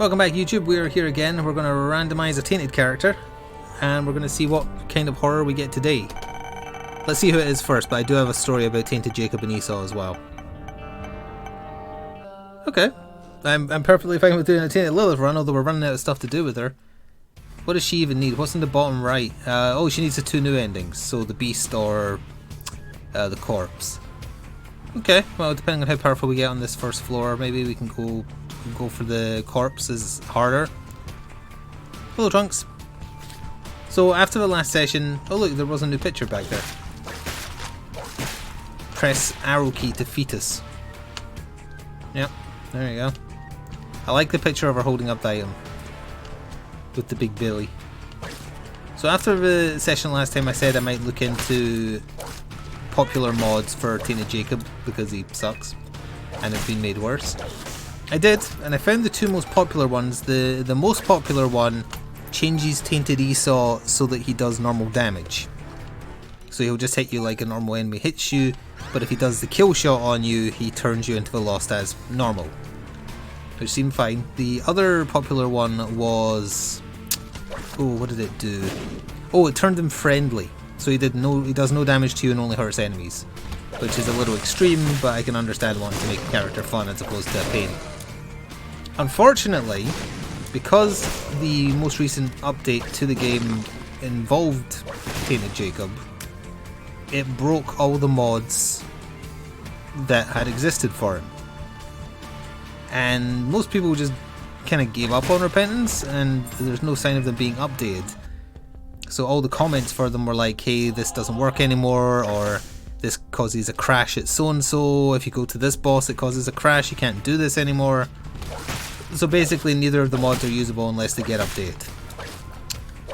Welcome back YouTube, we are here again. We're going to randomise a tainted character and we're going to see what kind of horror we get today. Let's see who it is first, but I do have a story about Tainted Jacob and Esau as well. Okay, I'm perfectly fine with doing a Tainted Lilith run, although we're running out of stuff to do with her. What does she even need? What's in the bottom right? Oh, she needs the two new endings, so the beast or the corpse. Okay, well depending on how powerful we get on this first floor, maybe we can go for the corpse is harder. Hello Trunks. So after the last session, oh look, there was a new picture back there. Press arrow key to fetus. Yep, there you go. I like the picture of her holding up the item with the big belly. So after the session last time I said I might look into popular mods for Tainted Jacob because he sucks and it's been made worse. I did, and I found the two most popular ones. The most popular one changes Tainted Esau so that he does normal damage. So he'll just hit you like a normal enemy hits you, but if he does the kill shot on you, he turns you into the Lost as normal, which seemed fine. The other popular one was, oh, what did it do? Oh, it turned him friendly. So he does no damage to you and only hurts enemies, which is a little extreme, but I can understand wanting to make a character fun as opposed to a pain. Unfortunately, because the most recent update to the game involved Tainted Jacob, it broke all the mods that had existed for him. And most people just kind of gave up on Repentance, and there's no sign of them being updated. So all the comments for them were like, hey, this doesn't work anymore, or this causes a crash at so-and-so, if you go to this boss it causes a crash, you can't do this anymore. So basically neither of the mods are usable unless they get updated,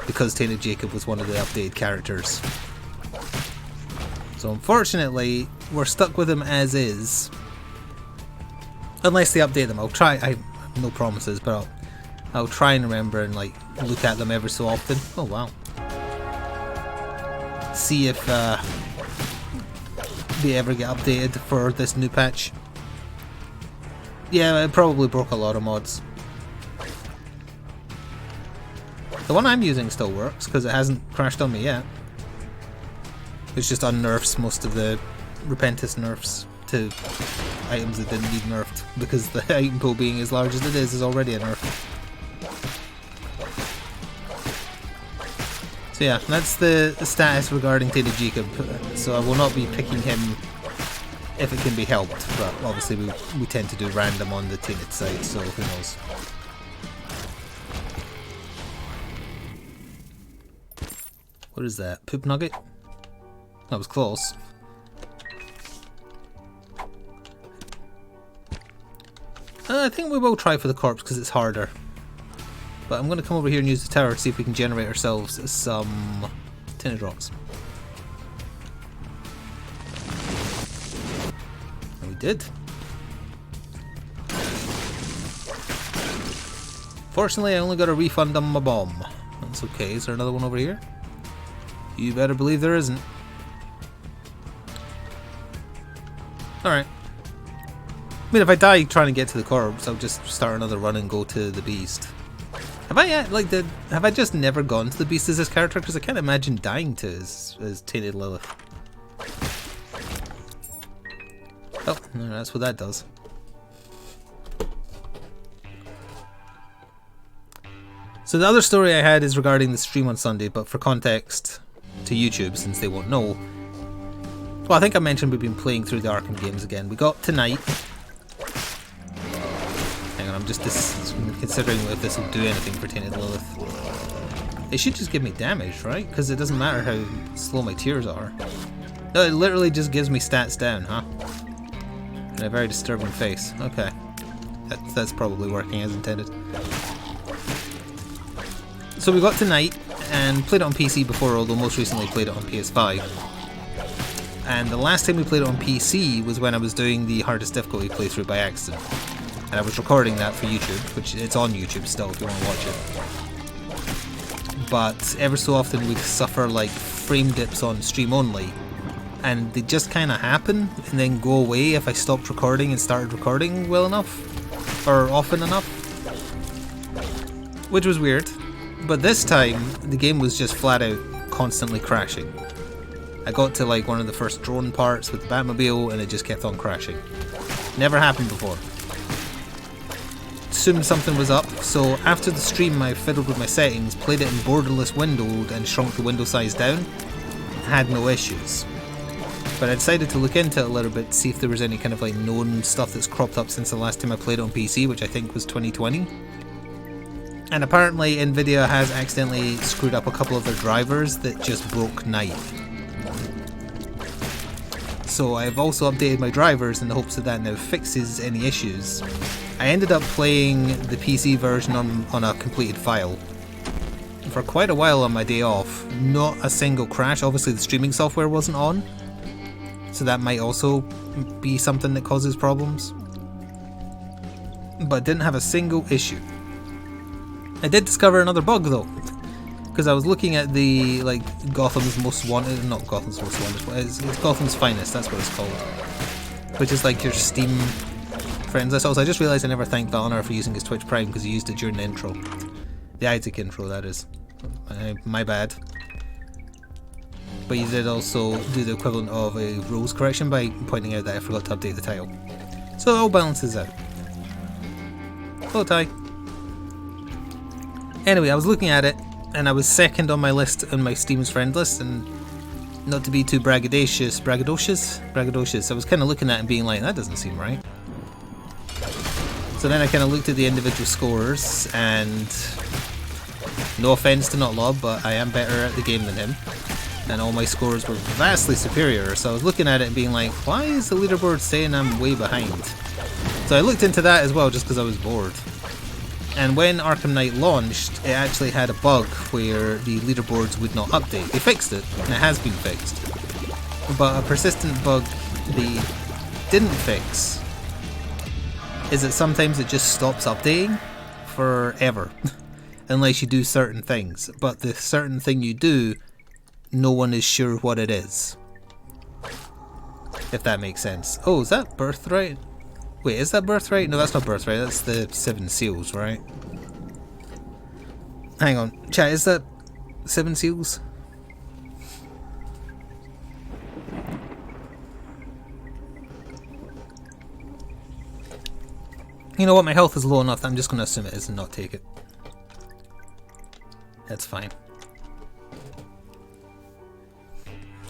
because Tainted Jacob was one of the updated characters. So unfortunately we're stuck with him as is, unless they update them. I'll try, I have no promises, but I'll try and remember and like look at them every so often. Oh wow. See if they ever get updated for this new patch. Yeah, it probably broke a lot of mods. The one I'm using still works because it hasn't crashed on me yet. It's just unnerfs most of the Repentance nerfs to items that didn't need nerfed, because the item pool being as large as it is already a nerf. So yeah, that's the status regarding Tainted Jacob. So I will not be picking him if it can be helped, but obviously we tend to do random on the Tainted side, so who knows. What is that? Poop nugget? That was close. I think we will try for the corpse because it's harder. But I'm going to come over here and use the tower to see if we can generate ourselves some tinted rocks. And we did. Fortunately, I only got a refund on my bomb. That's okay. Is there another one over here? You better believe there isn't. Alright. I mean, if I die trying to get to the corpse, I'll just start another run and go to the beast. Have I just never gone to the beast as this character? Because I can't imagine dying to as Tainted Lilith. Oh, no, that's what that does. So the other story I had is regarding the stream on Sunday, but for context to YouTube, since they won't know. Well, I think I mentioned we've been playing through the Arkham games again. We got tonight. Hang on, I'm just considering if this will do anything for Tainted Lilith. It should just give me damage, right? Because it doesn't matter how slow my tears are. No, it literally just gives me stats down, huh? And a very disturbing face. Okay. That's probably working as intended. So we got tonight and played it on PC before, although most recently played it on PS5. And the last time we played it on PC was when I was doing the hardest difficulty playthrough by accident. And I was recording that for YouTube, which it's on YouTube still if you want to watch it. But ever so often we'd suffer like frame dips on stream only, and they just kind of happen and then go away if I stopped recording and started recording well enough, or often enough. which was weird. But this time, the game was just flat out constantly crashing. I got to like one of the first drone parts with the Batmobile and it just kept on crashing. Never happened before. Assumed something was up, so after the stream I fiddled with my settings, played it in borderless windowed and shrunk the window size down. Had no issues. But I decided to look into it a little bit to see if there was any kind of like known stuff that's cropped up since the last time I played it on PC, which I think was 2020. And apparently Nvidia has accidentally screwed up a couple of their drivers that just broke night. So I've also updated my drivers in the hopes that that now fixes any issues. I ended up playing the PC version on a completed file for quite a while on my day off. Not a single crash. Obviously the streaming software wasn't on, so that might also be something that causes problems. But didn't have a single issue. I did discover another bug though, because I was looking at the like Gotham's Most Wanted, not Gotham's Most Wanted, it's Gotham's Finest, that's what it's called, which is like your Steam friends list. Also, I just realised I never thanked Valnar for using his Twitch Prime because he used it during the intro, the Isaac intro, that is. My bad. But you did also do the equivalent of a rules correction by pointing out that I forgot to update the title, so it all balances out. Hello, Ty. Anyway, I was looking at it, and I was second on my list, on my Steam's friend list, and not to be too braggadocious, I was kind of looking at it and being like, that doesn't seem right. So then I kind of looked at the individual scores, and no offense to Notlob, but I am better at the game than him, and all my scores were vastly superior, so I was looking at it and being like, why is the leaderboard saying I'm way behind? So I looked into that as well, just because I was bored. And when Arkham Knight launched, it actually had a bug where the leaderboards would not update. They fixed it, and it has been fixed. But a persistent bug they didn't fix is that sometimes it just stops updating forever, unless you do certain things. But the certain thing you do, no one is sure what it is. If that makes sense. Oh, is that Birthright? Wait, is that Birthright? No, that's not Birthright, that's the 7 Seals, right? Hang on, chat, is that 7 Seals? You know what, my health is low enough that I'm just going to assume it is and not take it. That's fine.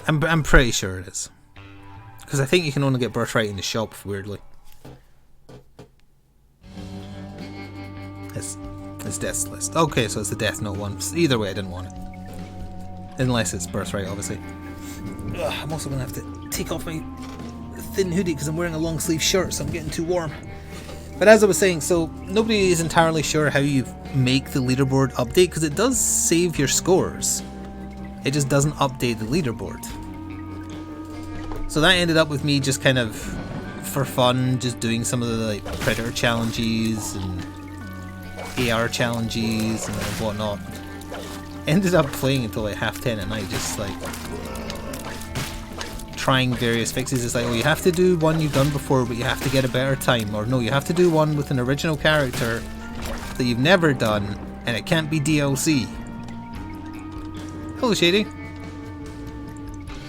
I'm pretty sure it is. Because I think you can only get Birthright in the shop, weirdly. It's Death's List. Okay, so it's the Death Note one. Either way, I didn't want it. Unless it's Birthright, obviously. Ugh, I'm also going to have to take off my thin hoodie because I'm wearing a long sleeve shirt, so I'm getting too warm. But as I was saying, so nobody is entirely sure how you make the leaderboard update, because it does save your scores. It just doesn't update the leaderboard. So that ended up with me just kind of, for fun, just doing some of the like Predator challenges and AR challenges and whatnot. Ended up playing until like 10:30 at night, just like trying various fixes. It's like, oh, you have to do one you've done before, but you have to get a better time. Or no, you have to do one with an original character that you've never done, and it can't be DLC. Hello, Shady.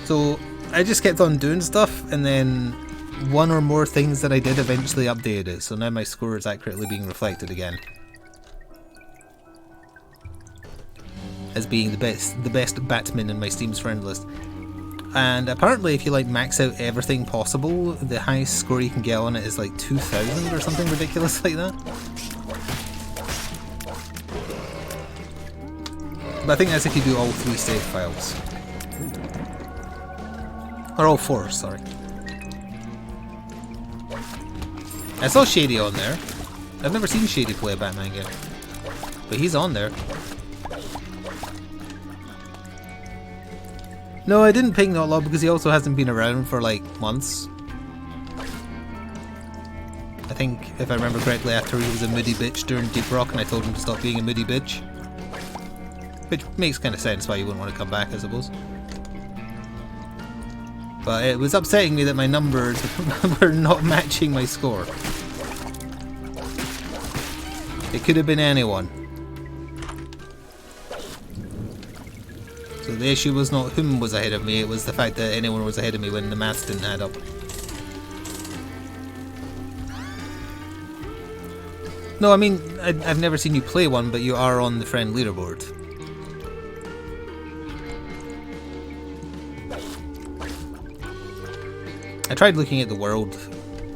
So I just kept on doing stuff, and then one or more things that I did eventually updated it. So now my score is accurately being reflected again as being the best Batman in my Steam's friend list. And apparently if you like max out everything possible, the highest score you can get on it is like 2000 or something ridiculous like that. But I think that's if you do all 3 save files. Or all 4, sorry. I saw Shady on there. I've never seen Shady play a Batman game, but he's on there. No, I didn't ping Notlaw because he also hasn't been around for like months. I think, if I remember correctly, after he was a moody bitch during Deep Rock and I told him to stop being a moody bitch. Which makes kind of sense why you wouldn't want to come back, I suppose. But it was upsetting me that my numbers were not matching my score. It could have been anyone. the issue was not whom was ahead of me, it was the fact that anyone was ahead of me when the maths didn't add up. No, I mean, I've never seen you play one, but you are on the friend leaderboard. I tried looking at the world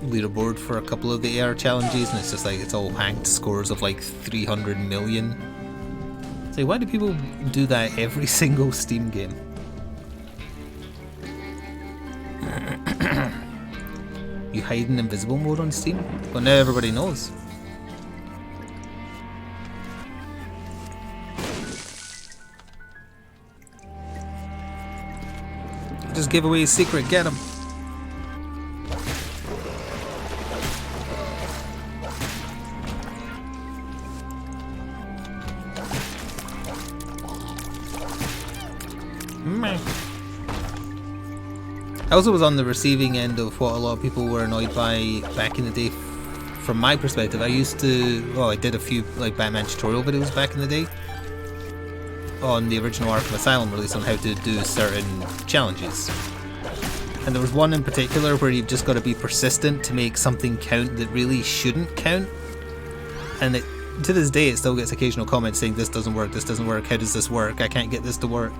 leaderboard for a couple of the AR challenges, and it's just like, it's all hanked scores of like 300 million. It's like, why do people do that every single Steam game? You hide in invisible mode on Steam? Well, now everybody knows. Just give away his secret, get him. I also was on the receiving end of what a lot of people were annoyed by back in the day. From my perspective, I used to, well, I did a few like Batman tutorial videos back in the day on the original Arkham Asylum release on how to do certain challenges. And there was one in particular where you've just got to be persistent to make something count that really shouldn't count. And it, to this day, it still gets occasional comments saying, this doesn't work, how does this work, I can't get this to work.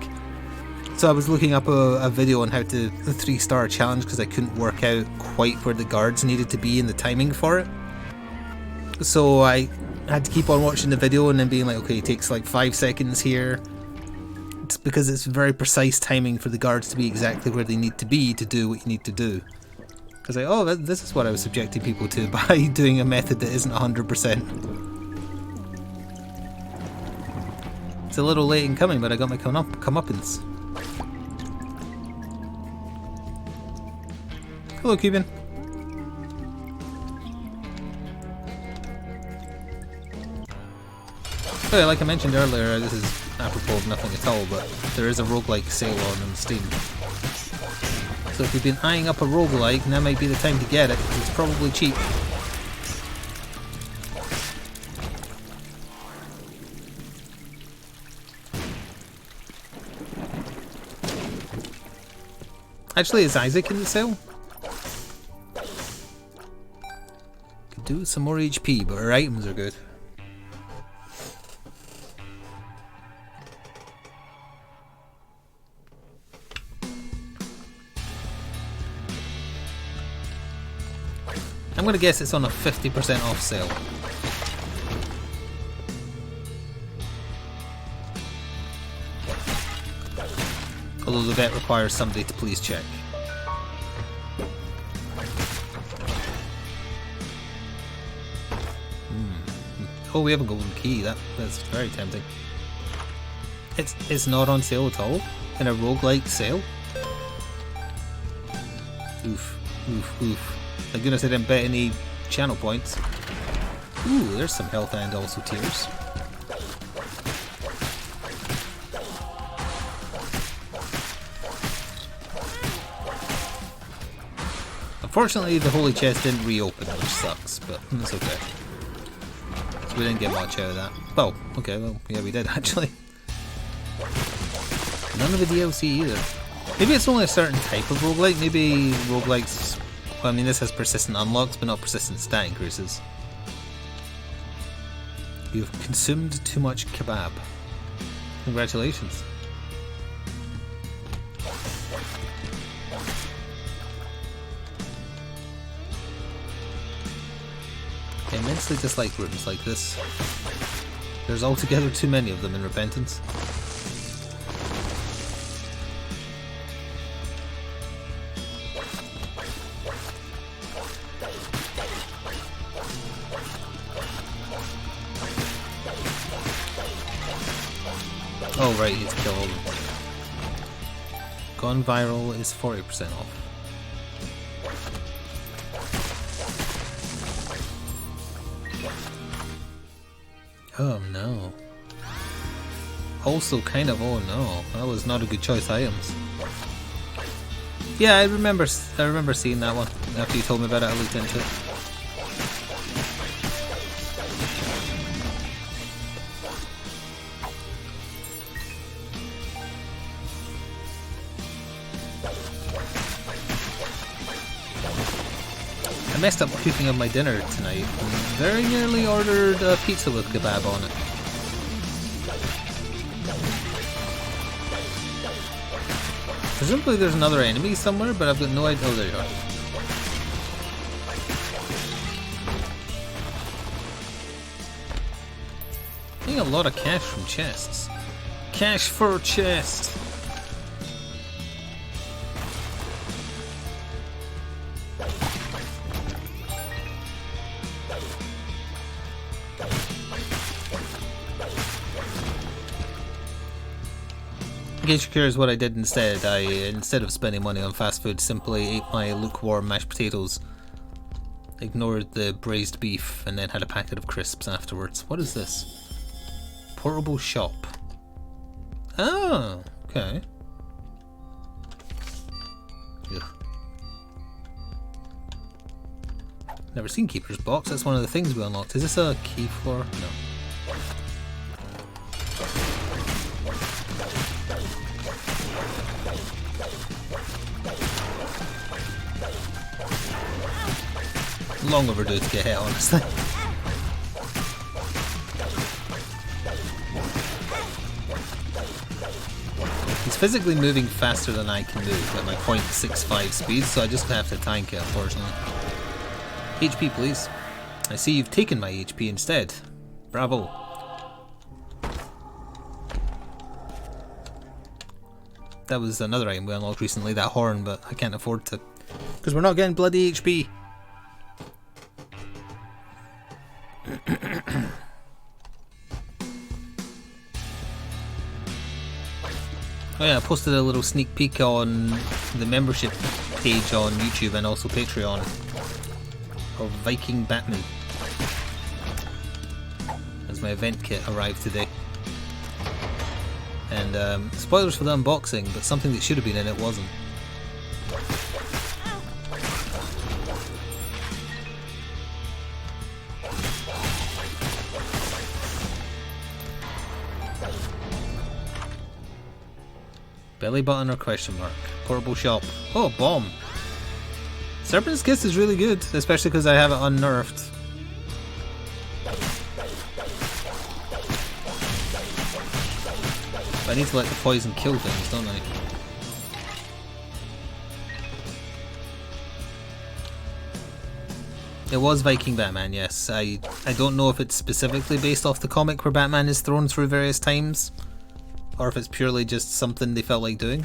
So I was looking up a video on how to the 3-star challenge because I couldn't work out quite where the guards needed to be in the timing for it. So I had to keep on watching the video and then being like, okay, it takes like 5 seconds here. It's because it's very precise timing for the guards to be exactly where they need to be to do what you need to do. Because like, oh, this is what I was subjecting people to by doing a method that isn't 100%. It's a little late in coming, but I got my comeuppance. Hello, Cuban. Oh yeah, like I mentioned earlier, this is apropos of nothing at all, but there is a roguelike sale on Steam. So if you've been eyeing up a roguelike, now might be the time to get it, because it's probably cheap. Actually, is Isaac in the sale? Could do with some more HP, but our items are good. I'm gonna guess it's on a 50% off sale. Although the vet requires somebody to please check. Oh, we have a golden key. That's very tempting. It's not on sale at all in a roguelike sale. Oof, oof, oof. Thank goodness I didn't bet any channel points. Ooh, there's some health and also tears. Unfortunately, the holy chest didn't reopen, which sucks, but that's okay. So we didn't get much out of that. Oh, okay, well, yeah, we did actually. None of the DLC either. Maybe it's only a certain type of roguelike. Maybe roguelikes. Well, I mean, this has persistent unlocks, but not persistent stat increases. You've consumed too much kebab. Congratulations. I immensely dislike rooms like this. There's altogether too many of them in Repentance. Oh right, he's killed all of them. Gone viral is 40% off. Oh no. Also kind of, oh no, that was not a good choice items. Yeah, I remember seeing that one. After you told me about it, I looked into it. messed up cooking of my dinner tonight. Very nearly ordered a pizza with kebab on it. Presumably there's another enemy somewhere, but I've got no idea. Oh, there you are. Getting a lot of cash from chests. Cash for chest. In case you're curious what I did instead, instead of spending money on fast food, simply ate my lukewarm mashed potatoes, ignored the braised beef, and then had a packet of crisps afterwards. What is this? Portable shop. Oh, okay. Ugh. Never seen Keeper's Box, that's one of the things we unlocked. Is this a key for? No. Long overdue to get hit, honestly. He's physically moving faster than I can move at my 0.65 speed, so I just have to tank it, unfortunately. HP, please. I see you've taken my HP instead. Bravo. That was another item we unlocked recently, that horn, but I can't afford to. Because we're not getting bloody HP. Oh yeah, I posted a little sneak peek on the membership page on YouTube and also Patreon of Viking Batman, as my event kit arrived today. And spoilers for the unboxing, but something that should have been in it wasn't. Belly button or question mark? Portable shop. Oh, bomb. Serpent's Kiss is really good, especially because I have it unnerfed. But I need to let the poison kill things, don't I? It was Viking Batman, yes. I don't know if it's specifically based off the comic where Batman is thrown through various times, or if it's purely just something they felt like doing.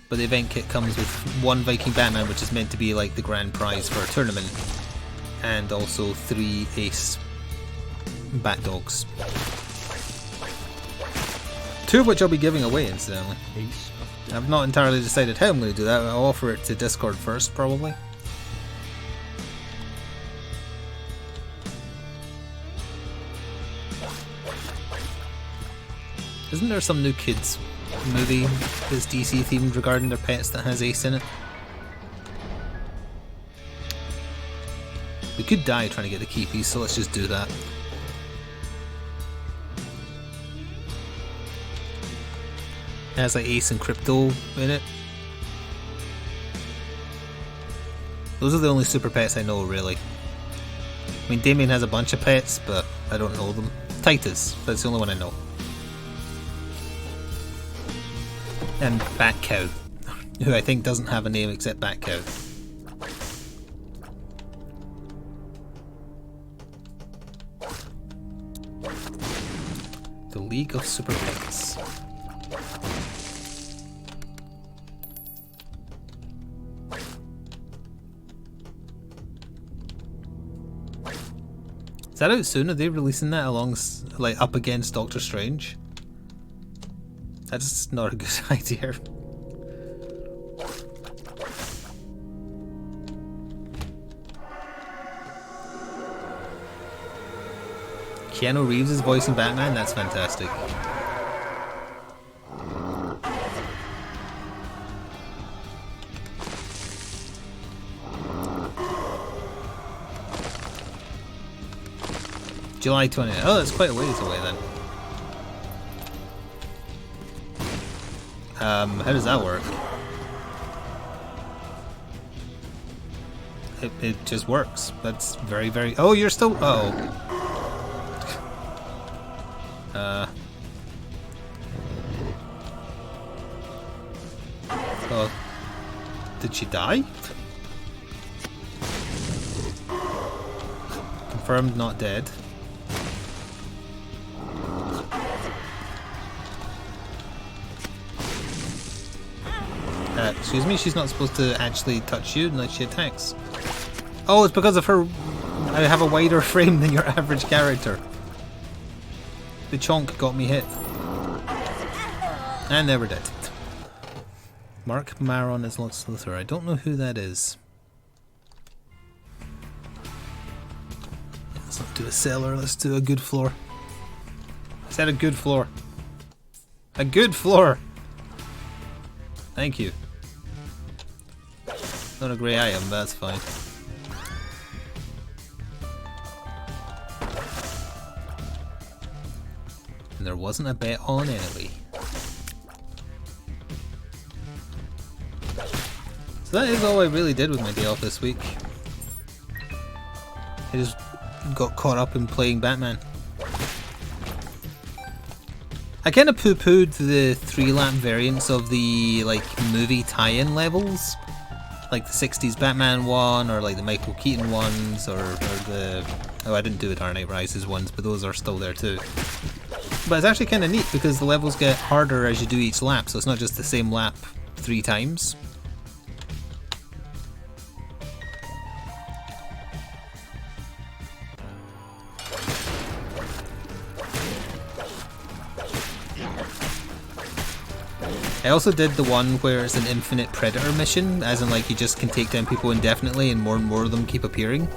But the event kit comes with one Viking Batman, which is meant to be like the grand prize for a tournament, and also 3 ace bat dogs. 2 of which I'll be giving away, incidentally. I've not entirely decided how I'm going to do that. I'll offer it to Discord first, probably. Isn't there some new kids movie that's DC themed regarding their pets that has Ace in it? We could die trying to get the key piece, so let's just do that. It has like Ace and Crypto in it. Those are the only super pets I know, really. I mean, Damien has a bunch of pets, but I don't know them. Titus, that's the only one I know. And Bat Cow, who I think doesn't have a name except Bat Cow. The League of Super Pets. Is that out soon? Are they releasing that along, like, up against Doctor Strange? That's not a good idea. Keanu Reeves is voicing Batman? That's fantastic. July 20th. Oh, that's quite a ways away then. How does that work? it just works. That's very, very... Oh, you're still... Oh. Oh. Did she die? Confirmed not dead. Excuse me, she's not supposed to actually touch you unless she attacks. Oh, it's because of her... I have a wider frame than your average character. The chonk got me hit. And never did. Mark Maron is Lord Slither. I don't know who that is. Let's not do a cellar, let's do a good floor. I said a good floor. A good floor! Thank you. Not a grey item, but that's fine. And there wasn't a bet on anyway. So that is all I really did with my day off this week. I just got caught up in playing Batman. I kind of poo-pooed the 3-lap variants of the like movie tie-in levels. Like the 60s Batman one, or like the Michael Keaton ones, or the... Oh, I didn't do the Dark Knight Rises ones, but those are still there too. But it's actually kind of neat because the levels get harder as you do each lap, so it's not just the same lap 3 times. I also did the one where it's an infinite predator mission, as in like you just can take down people indefinitely and more of them keep appearing.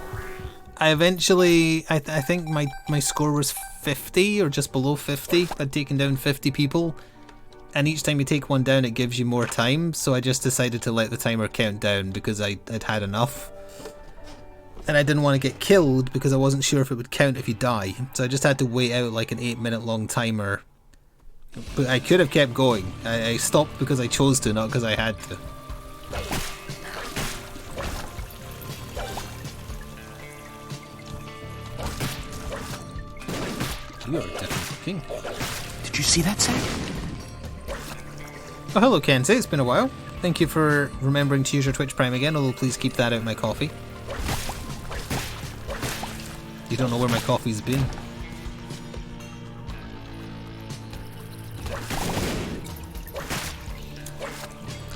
I eventually, I think my score was 50 or just below 50. I'd taken down 50 people, and each time you take one down it gives you more time, so I just decided to let the timer count down because I'd had enough. And I didn't want to get killed because I wasn't sure if it would count if you die, so I just had to wait out like an 8-minute long timer. But I could have kept going. I stopped because I chose to, not because I had to. You are different looking. Did you see that, Sam? Oh, hello, Kenzie. It's been a while. Thank you for remembering to use your Twitch Prime again, although please keep that out of my coffee. You don't know where my coffee's been.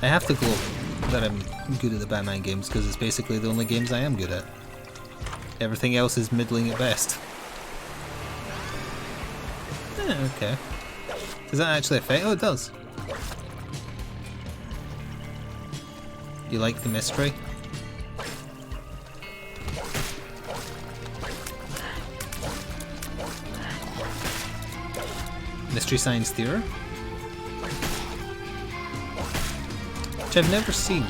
I have to gloat that I'm good at the Batman games because it's basically the only games I am good at. Everything else is middling at best. Okay. Does that actually affect? Oh, it does. You like the mystery? Mystery Science Theater? Which I've never seen.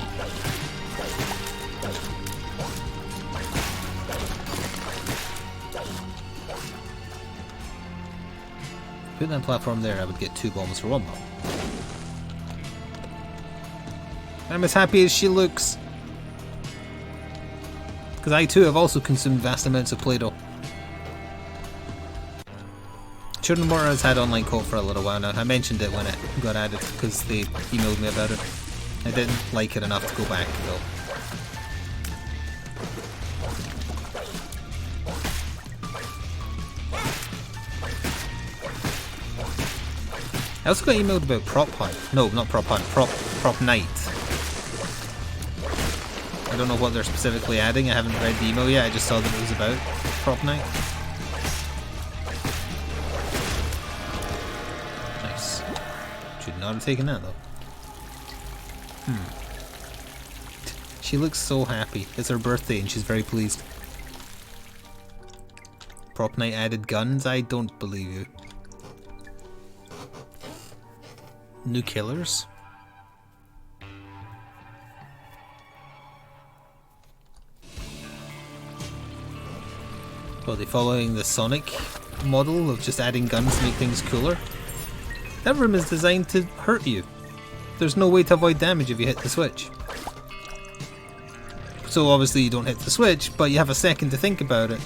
Put that platform there, I would get 2 bombs for 1 bomb. I'm as happy as she looks. Because I too have also consumed vast amounts of Play-Doh. Children of Mortar has had online co-op for a little while now. I mentioned it when it got added because they emailed me about it. I didn't like it enough to go back though. I also got emailed about Prop Hunt. No, not Prop Hunt. Prop Night. I don't know what they're specifically adding. I haven't read the email yet. I just saw that it was about Prop Night. Nice. Should not have taken that though. She looks so happy. It's her birthday and she's very pleased. Prop Night added guns? I don't believe you. New killers? Are they following the Sonic model of just adding guns to make things cooler? That room is designed to hurt you. There's no way to avoid damage if you hit the switch. So obviously you don't hit the switch, but you have a second to think about it.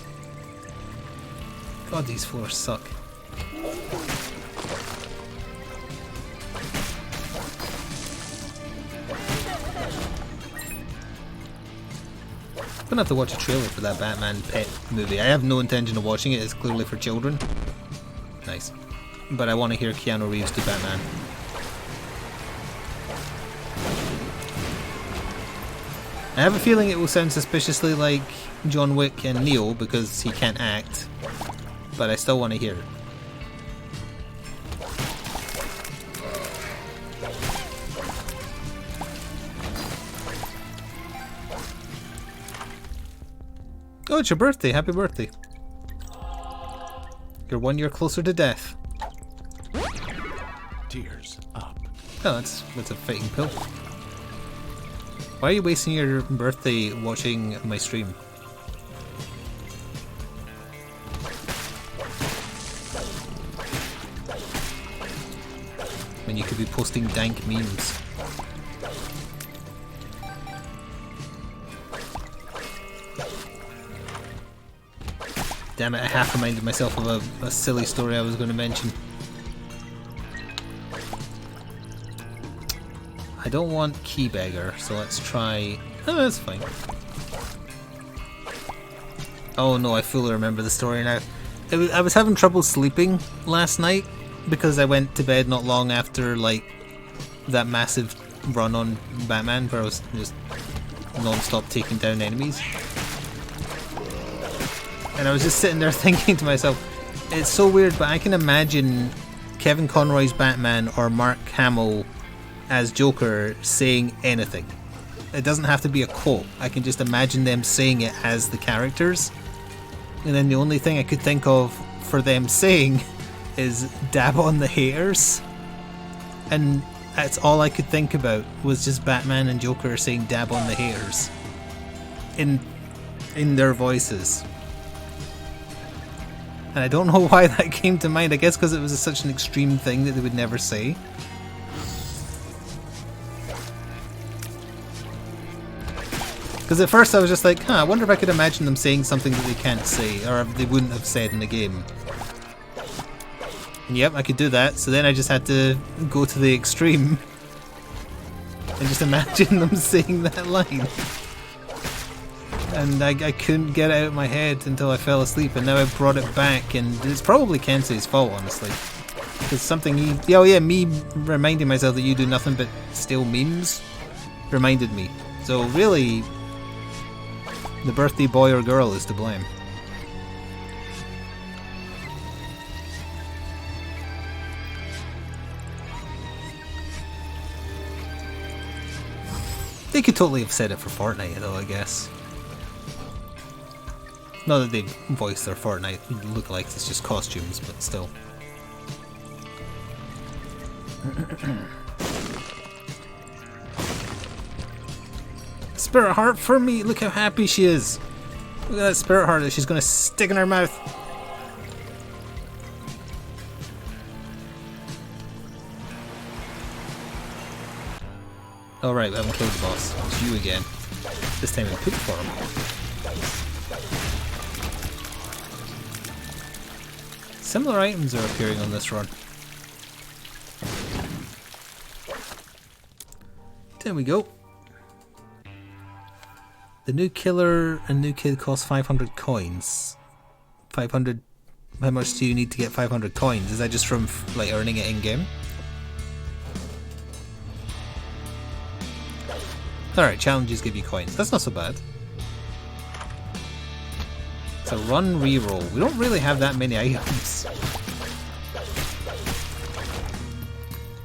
God, these floors suck. I'm gonna have to watch a trailer for that Batman pet movie. I have no intention of watching it, it's clearly for children. Nice. But I want to hear Keanu Reeves do Batman. I have a feeling it will sound suspiciously like John Wick and Neo because he can't act, but I still want to hear it. Oh, it's your birthday. Happy birthday. You're 1 year closer to death. Tears up. Oh, that's a fitting pill. Why are you wasting your birthday watching my stream? When you could be posting dank memes. Damn it, I half reminded myself of a silly story I was going to mention. I don't want Keybagger, so let's try... Oh, that's fine. Oh no, I fully remember the story now. I was having trouble sleeping last night because I went to bed not long after, like, that massive run on Batman where I was just non-stop taking down enemies. And I was just sitting there thinking to myself, it's so weird, but I can imagine Kevin Conroy's Batman or Mark Hamill as Joker saying anything. It doesn't have to be a quote. I can just imagine them saying it as the characters. And then the only thing I could think of for them saying is dab on the haters. And that's all I could think about was just Batman and Joker saying dab on the haters. In their voices. And I don't know why that came to mind. I guess because it was such an extreme thing that they would never say. Because at first I was just like, I wonder if I could imagine them saying something that they can't say, or they wouldn't have said in the game. And yep, I could do that, so then I just had to go to the extreme and just imagine them saying that line. And I couldn't get it out of my head until I fell asleep, and now I brought it back, and it's probably Kensei's fault, honestly. Because something me reminding myself that you do nothing but steal memes reminded me. So really, the birthday boy or girl is to blame. They could totally have said it for Fortnite though, I guess. Not that they voice their Fortnite lookalikes, it's just costumes, but still. Spirit heart for me! Look how happy she is! Look at that spirit heart that she's gonna stick in her mouth! Alright, we haven't killed the boss. It's you again. This time in poop form. Similar items are appearing on this run. There we go. The new killer and new kid cost 500 coins. 500... How much do you need to get 500 coins? Is that just from like earning it in-game? Alright, challenges give you coins. That's not so bad. It's a run reroll. We don't really have that many items.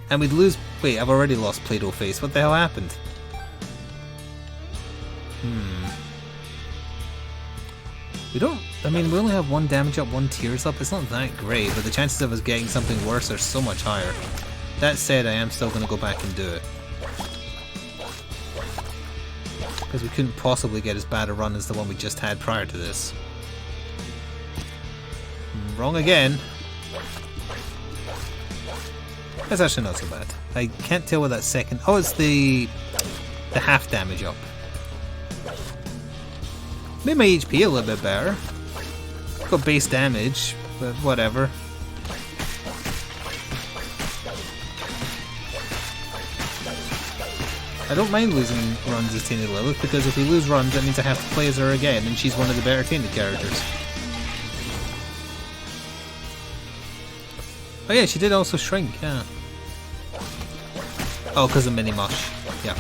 And we'd lose... Wait, I've already lost Play-Doh face. What the hell happened? We don't... I mean, we only have 1 damage up, 1 tears up. It's not that great, but the chances of us getting something worse are so much higher. That said, I am still going to go back and do it. Because we couldn't possibly get as bad a run as the one we just had prior to this. Wrong again. That's actually not so bad. I can't tell what that second... Oh, it's the half damage up. Made my HP a little bit better. Got base damage, but whatever. I don't mind losing runs as Tainted Lilith, because if we lose runs, that means I have to play as her again, and she's one of the better Tainted characters. Oh yeah, she did also shrink, yeah. Oh, because of Mini Mush, yeah.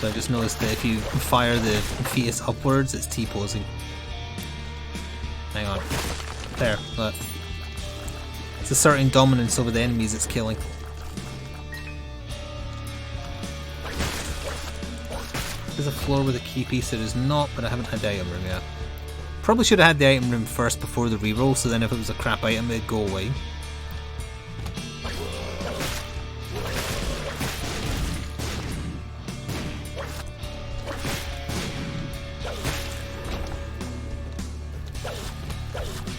So I just noticed that if you fire the fetus upwards, it's T-posing. Hang on. There, look. It's asserting dominance over the enemies it's killing. There's a floor with a key piece. There is not, but I haven't had the item room yet. Probably should have had the item room first before the reroll, so then if it was a crap item, it'd go away.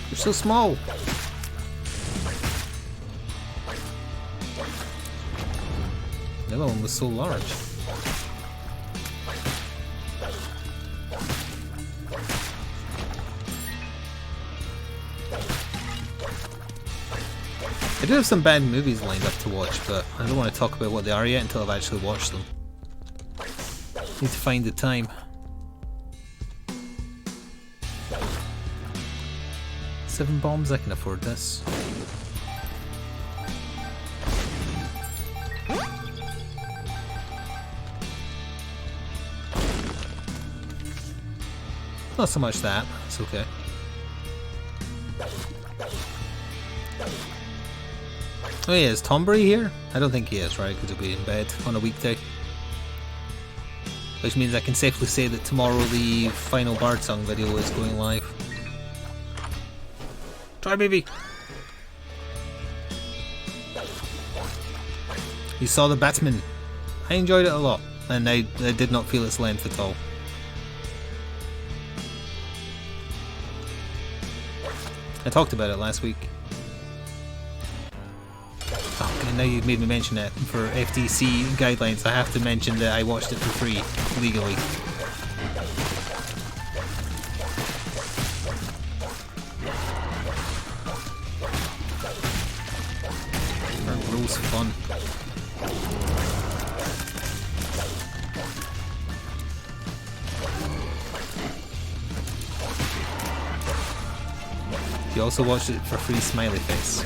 You're so small. The other one was so large. I do have some bad movies lined up to watch, but I don't want to talk about what they are yet until I've actually watched them. Need to find the time. Seven bombs, I can afford this. Not so much that, it's okay. Oh yeah, is Tombury here? I don't think he is, right? Because he'll be in bed on a weekday. Which means I can safely say that tomorrow the final Birdsong video is going live. Try baby! You saw the Batman. I enjoyed it a lot, and I did not feel its length at all. I talked about it last weok. Oh, and now you've made me mention it. For FTC guidelines, I have to mention that I watched it for free, legally. Our rules fun. You also watched it for free, smiley face.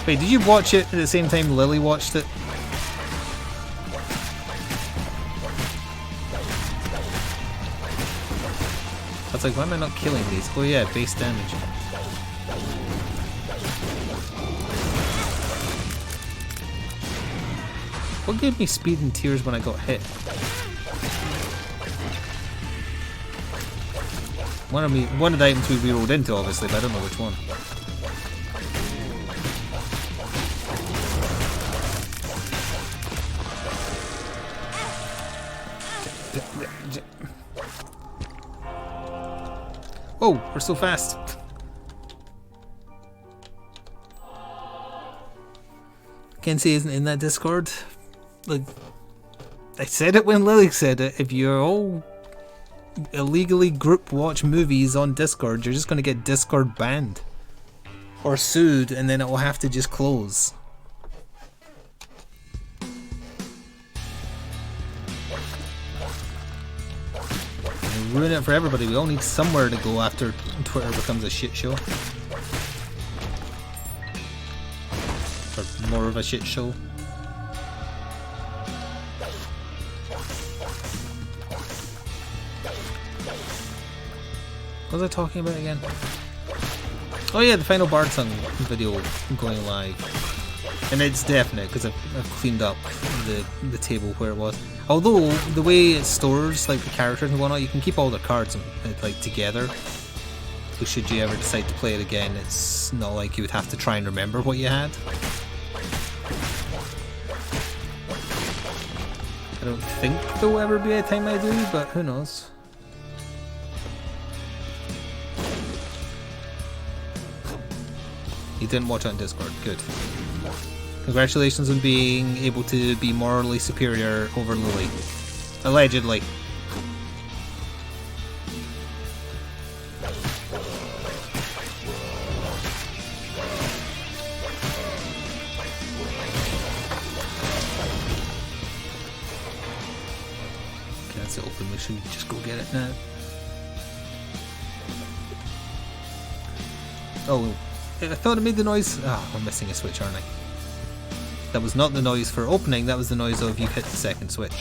Wait, did you watch it at the same time Lily watched it? I was like, why am I not killing these? Oh yeah, base damage. What gave me speed and tears when I got hit? One of the items we rerolled into, obviously, but I don't know which one. Oh, we're so fast. Kenzie isn't in that Discord. Like, I said it when Lily said it. If you're all illegally group watch movies on Discord, you're just going to get Discord banned or sued, and then it will have to just close. It'll ruin it for everybody. We all need somewhere to go after Twitter becomes a shit show, or more of a shit show. What was I talking about again? Oh yeah, the final Birdsong video going live. And it's definite, because I've cleaned up the table where it was. Although, the way it stores like the characters and whatnot, you can keep all the cards like together. So should you ever decide to play it again, it's not like you would have to try and remember what you had. I don't think there'll ever be a time I do, but who knows. You didn't watch it on Discord. Good. Congratulations on being able to be morally superior over Lily. Allegedly. Okay, that's it open. We should just go get it now. Oh, I thought it made the noise. Ah, I'm missing a switch, aren't I? That was not the noise for opening, that was the noise of you've hit the second switch.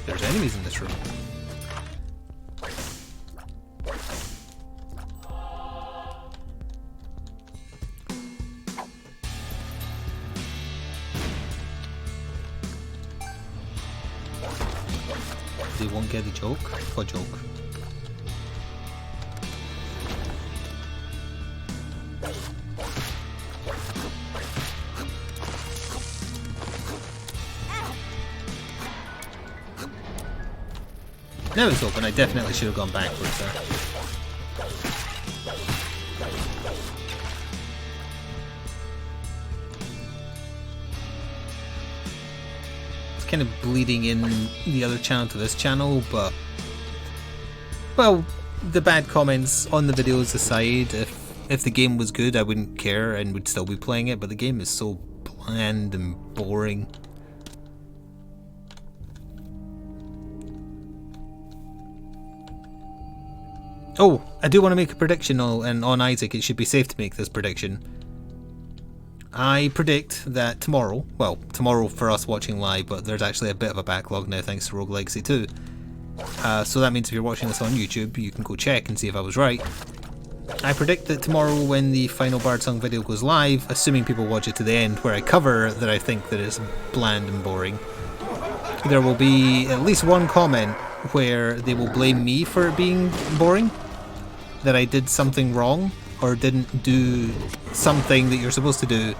There's enemies in this room. They won't get the joke? What joke? Now it's open. I definitely should have gone backwards there. It's kind of bleeding in the other channel to this channel, but well, the bad comments on the videos aside, if the game was good I wouldn't care and would still be playing it, but the game is so bland and boring. Oh, I do want to make a prediction, and on Isaac it should be safe to make this prediction. I predict that tomorrow, well, tomorrow for us watching live, but there's actually a bit of a backlog now thanks to Roguelike 2. So that means if you're watching this on YouTube, you can go check and see if I was right. I predict that tomorrow when the final Birdsong video goes live, assuming people watch it to the end where I cover that I think that it's bland and boring, there will be at least one comment where they will blame me for it being boring. That I did something wrong or didn't do something that you're supposed to do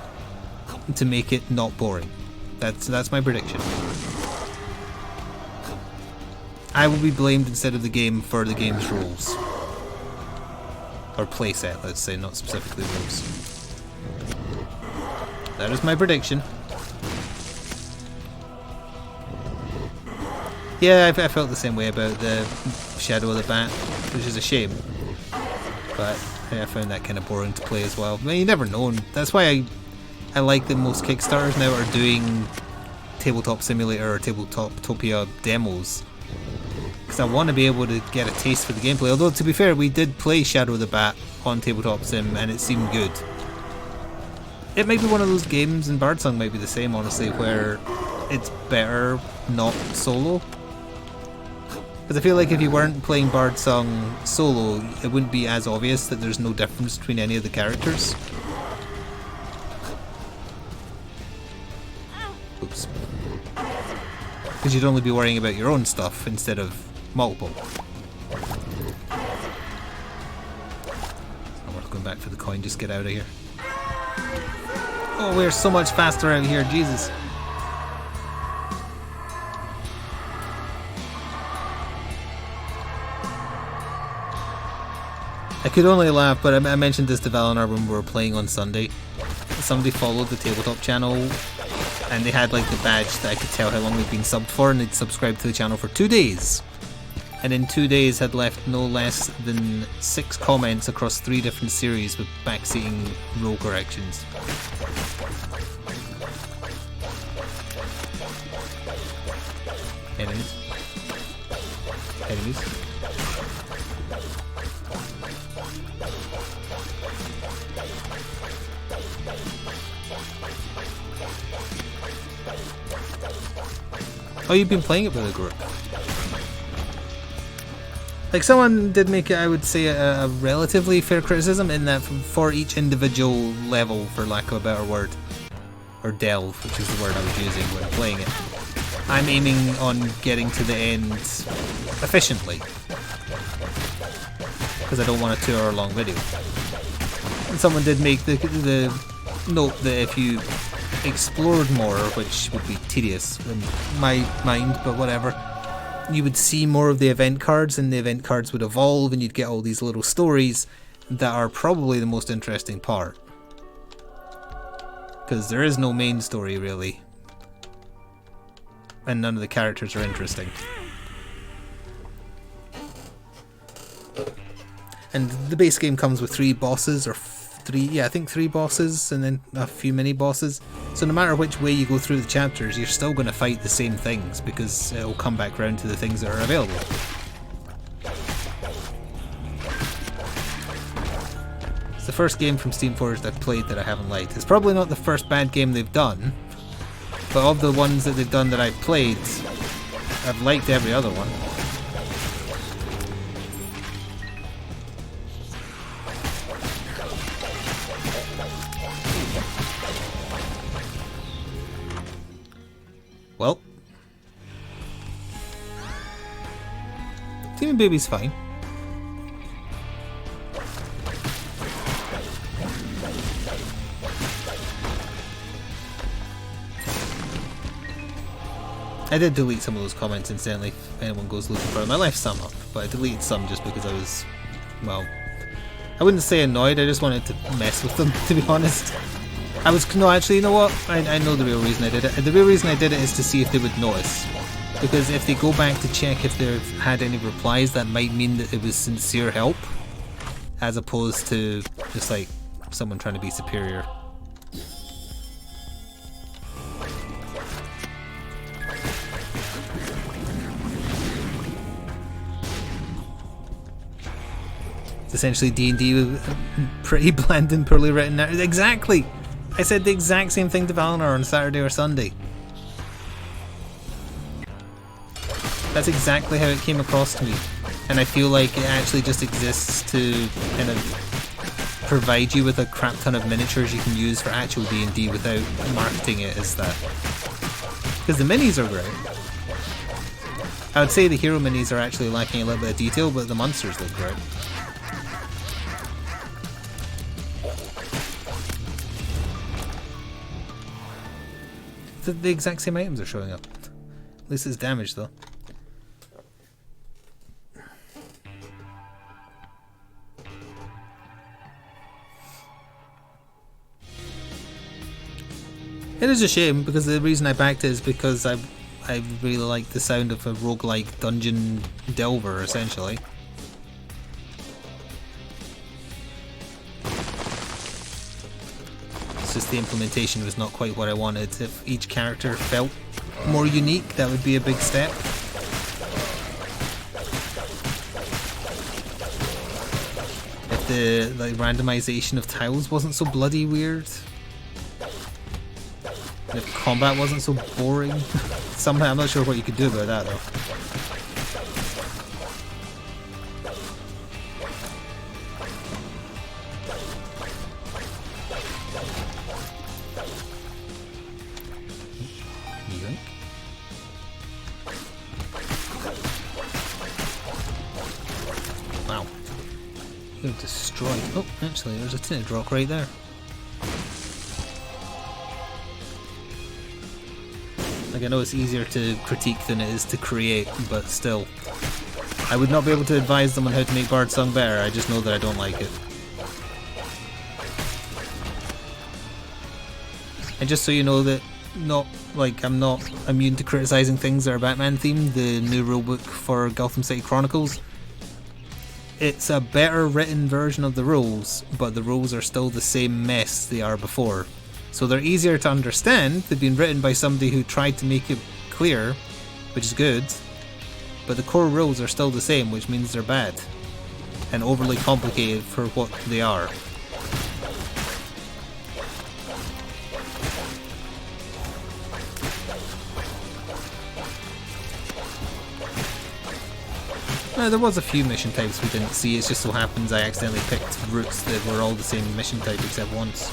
to make it not boring. That's my prediction. I will be blamed instead of the game for the game's rules. Or playset, let's say, not specifically rules. That is my prediction. Yeah, I felt the same way about the Shadow of the Bat, which is a shame. But yeah, I found that kind of boring to play as well. I mean, you never know. That's why I like that most Kickstarters now are doing Tabletop Simulator or Tabletopia demos. Because I want to be able to get a taste for the gameplay. Although, to be fair, we did play Shadow of the Bat on Tabletop Sim and it seemed good. It might be one of those games, and Birdsong might be the same, honestly, where it's better not solo. Because I feel like if you weren't playing Birdsong solo, it wouldn't be as obvious that there's no difference between any of the characters. Oops. Because you'd only be worrying about your own stuff instead of multiple. It's not worth going back for the coin, just get out of here. Oh, we're so much faster out here, Jesus. I could only laugh, but I mentioned this to Valinar when we were playing on Sunday. Somebody followed the tabletop channel and they had like the badge that I could tell how long they'd been subbed for, and they'd subscribed to the channel for 2 days. And in 2 days had left no less than 6 comments across 3 different series with backseating rule corrections. Enemies. Enemies. Oh, you've been playing it with a group. Like, someone did make it, I would say, a relatively fair criticism in that for each individual level, for lack of a better word, or delve, which is the word I was using when playing it, I'm aiming on getting to the end efficiently. Because I don't want a 2-hour long video. And someone did make the note that if you explored more, which would be tedious in my mind, but whatever, you would see more of the event cards, and the event cards would evolve and you'd get all these little stories, that are probably the most interesting part. Because there is no main story, really. And none of the characters are interesting. And the base game comes with 3 bosses, or I think 3 bosses, and then a few mini bosses. So no matter which way you go through the chapters, you're still going to fight the same things, because it'll come back around to the things that are available. It's the first game from Steamforged I've played that I haven't liked. It's probably not the first bad game they've done, but of the ones that they've done that I've played, I've liked every other one. Well, Demon Baby's fine. I did delete some of those comments incidentally, if anyone goes looking for them. I left some up, but I deleted some just because I was, well, I wouldn't say annoyed, I just wanted to mess with them, to be honest. No, actually, you know what? I know the real reason I did it. The real reason I did it is to see if they would notice. Because if they go back to check if they've had any replies, that might mean that it was sincere help, as opposed to just like someone trying to be superior. It's essentially D&D with pretty bland and poorly written. Exactly! I said the exact same thing to Valinor on Saturday or Sunday. That's exactly how it came across to me. And I feel like it actually just exists to kind of provide you with a crap ton of miniatures you can use for actual D&D without marketing it as that. Because the minis are great. I would say the hero minis are actually lacking a little bit of detail, but the monsters look great. The exact same items are showing up. At least it's damaged though. It is a shame because the reason I backed it is because I really like the sound of a roguelike dungeon delver essentially. Just the implementation was not quite what I wanted. If each character felt more unique, that would be a big step. If the randomization of tiles wasn't so bloody weird. If combat wasn't so boring. Somehow, I'm not sure what you could do about that though. Wow. You're destroyed. Oh, actually, there's a tinted rock right there. Like, I know it's easier to critique than it is to create, but still. I would not be able to advise them on how to make Birdsong better, I just know that I don't like it. And just so you know that I'm not immune to criticising things that are Batman themed, the new rulebook for Gotham City Chronicles. It's a better written version of the rules, but the rules are still the same mess they are before. So they're easier to understand, they've been written by somebody who tried to make it clear, which is good, but the core rules are still the same, which means they're bad, and overly complicated for what they are. There was a few mission types we didn't see, it just so happens I accidentally picked routes that were all the same mission type except once.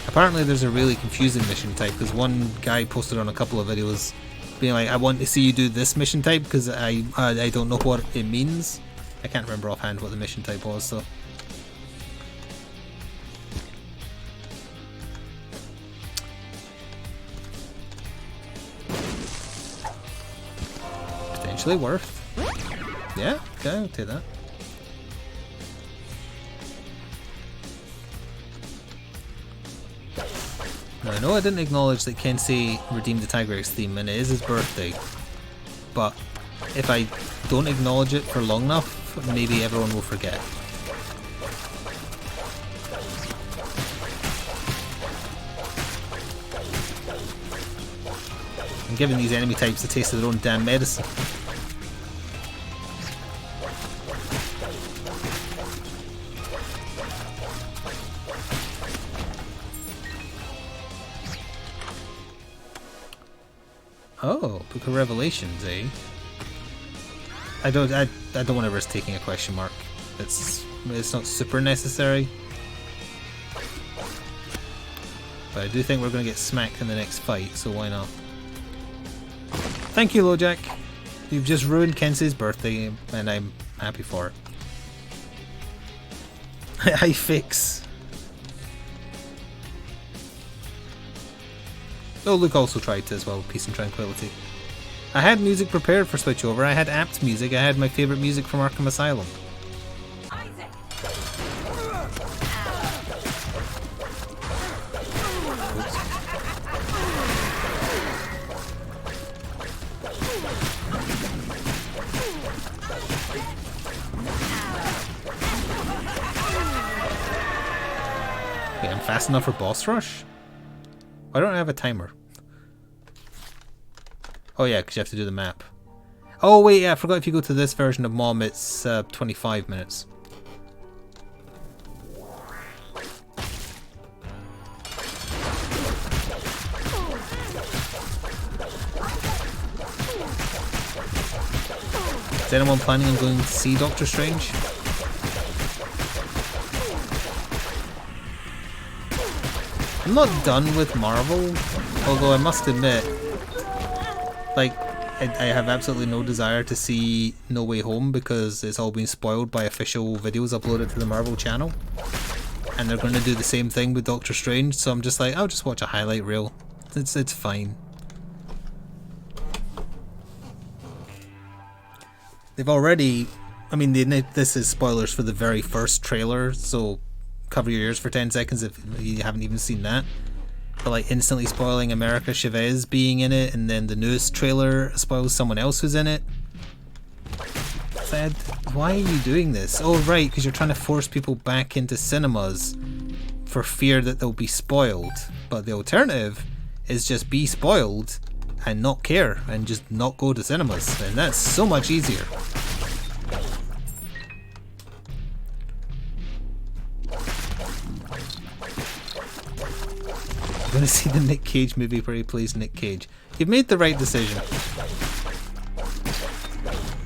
Apparently there's a really confusing mission type, because one guy posted on a couple of videos being like, I want to see you do this mission type because I don't know what it means. I can't remember offhand what the mission type was, so. potentially worth. Yeah, okay, I'll take that. Now I know I didn't acknowledge that Kensei redeemed the Tigrex theme and it is his birthday, but if I don't acknowledge it for long enough, maybe everyone will forget. I'm giving these enemy types a taste of their own damn medicine. Oh, Book of Revelations, eh? I don't want to risk taking a question mark. It's not super necessary. But I do think we're going to get smacked in the next fight, so why not? Thank you, Lojack. You've just ruined Kensei's birthday, and I'm happy for it. Hi, Fix. Oh, Luke also tried to as well, Peace and Tranquility. I had music prepared for switchover. I had apt music. I had my favourite music from Arkham Asylum. Wait, I'm fast enough for boss rush? Why don't I have a timer? Oh yeah, because you have to do the map. Oh wait, yeah, I forgot if you go to this version of Mom, it's 25 minutes. Is anyone planning on going to see Doctor Strange? I'm not done with Marvel, although I must admit, like, I have absolutely no desire to see No Way Home because it's all been spoiled by official videos uploaded to the Marvel channel. And they're going to do the same thing with Doctor Strange, so I'm just like, I'll just watch a highlight reel. It's fine. They've already, I mean, this is spoilers for the very first trailer, so cover your ears for 10 seconds if you haven't even seen that. But like instantly spoiling America Chavez being in it, and then the newest trailer spoils someone else who's in it. Fed, why are you doing this? Oh right, because you're trying to force people back into cinemas for fear that they'll be spoiled. But the alternative is just be spoiled and not care and just not go to cinemas, and that's so much easier. I'm going to see the Nick Cage movie where he plays Nick Cage. You've made the right decision.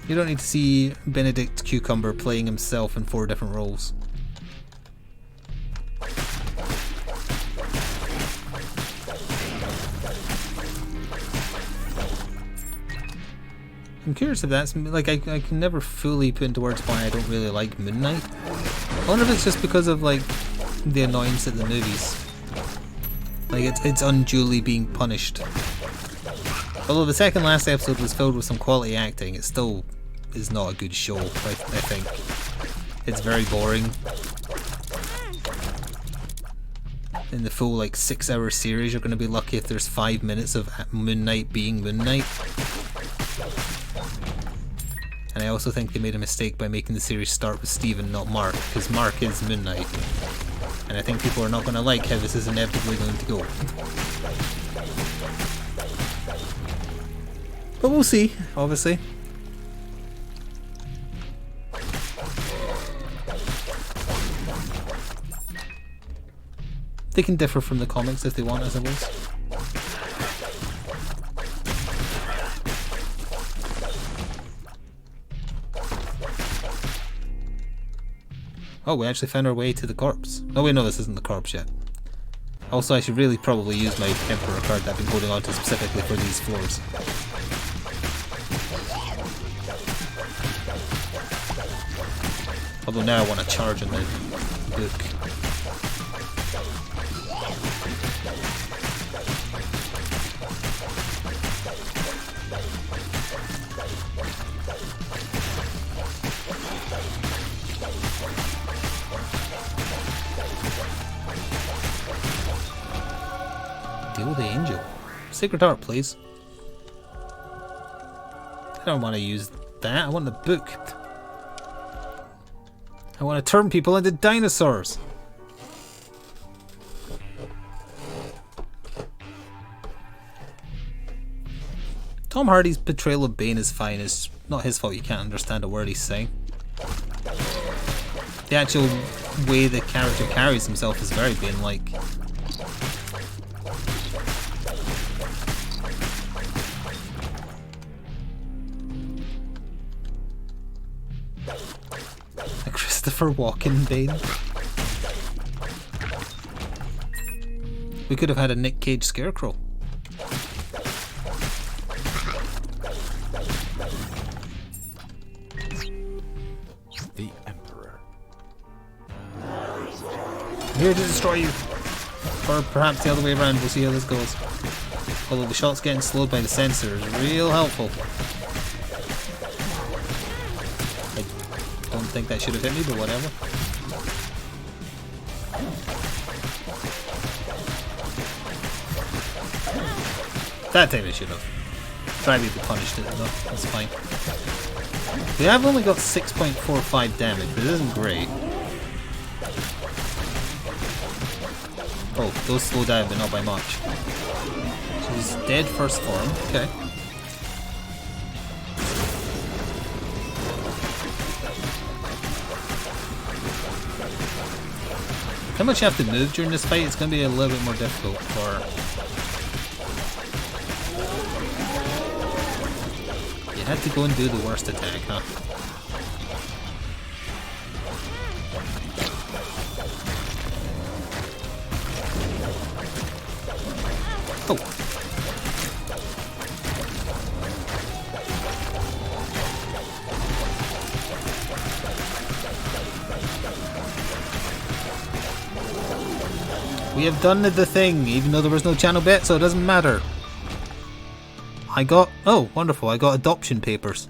You don't need to see Benedict Cucumber playing himself in 4 different roles. I'm curious if that's, like, I can never fully put into words why I don't really like Moon Knight. I wonder if it's just because of, like, the annoyance at the movies. Like, it's unduly being punished. Although the second last episode was filled with some quality acting, it still is not a good show, I think. It's very boring. In the full, like, 6-hour series, you're going to be lucky if there's 5 minutes of Moon Knight being Moon Knight. And I also think they made a mistake by making the series start with Steven, not Mark, because Mark is Moon Knight. And I think people are not going to like how this is inevitably going to go. But we'll see, obviously. They can differ from the comics if they want, I suppose. Oh, we actually found our way to the corpse. Oh wait, no, this isn't the corpse yet. Also, I should really probably use my Emperor card that I've been holding on to specifically for these floors. Although now I want to charge in the book. the angel. Sacred heart, please. I don't want to use that. I want the book. I want to turn people into dinosaurs. Tom Hardy's portrayal of Bane is fine. It's not his fault you can't understand a word he's saying. The actual way the character carries himself is very Bane-like. A Christopher Walken Bane. We could have had a Nick Cage Scarecrow. The Emperor. I'm here to destroy you. Or perhaps the other way around, we'll see how this goes. Although the shot's getting slowed by the sensor is real helpful. I don't think that should have hit me, but whatever. That time I should have. Probably be punished it though, that's fine. We have only got 6.45 damage, but it isn't great. Oh, those slow down, but not by much. So he's dead first form, okay. How much you have to move during this fight? It's going to be a little bit more difficult for... You had to go and do the worst attack, huh? Oh. We have done the thing, even though there was no channel bet, so it doesn't matter. I got... Oh, wonderful. I got adoption papers.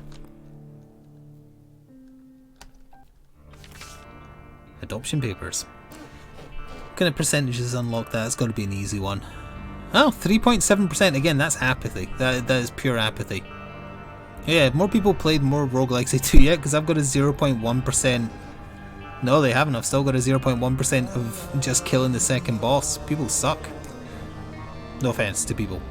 Adoption papers. What kind of percentages unlock that? It's got to be an easy one. Oh, 3.7%. Again, that's apathy. That is pure apathy. Yeah, if more people played more roguelikes, they do yet, because I've got a 0.1%. No, they haven't. I've still got a 0.1% of just killing the second boss. People suck. No offense to people.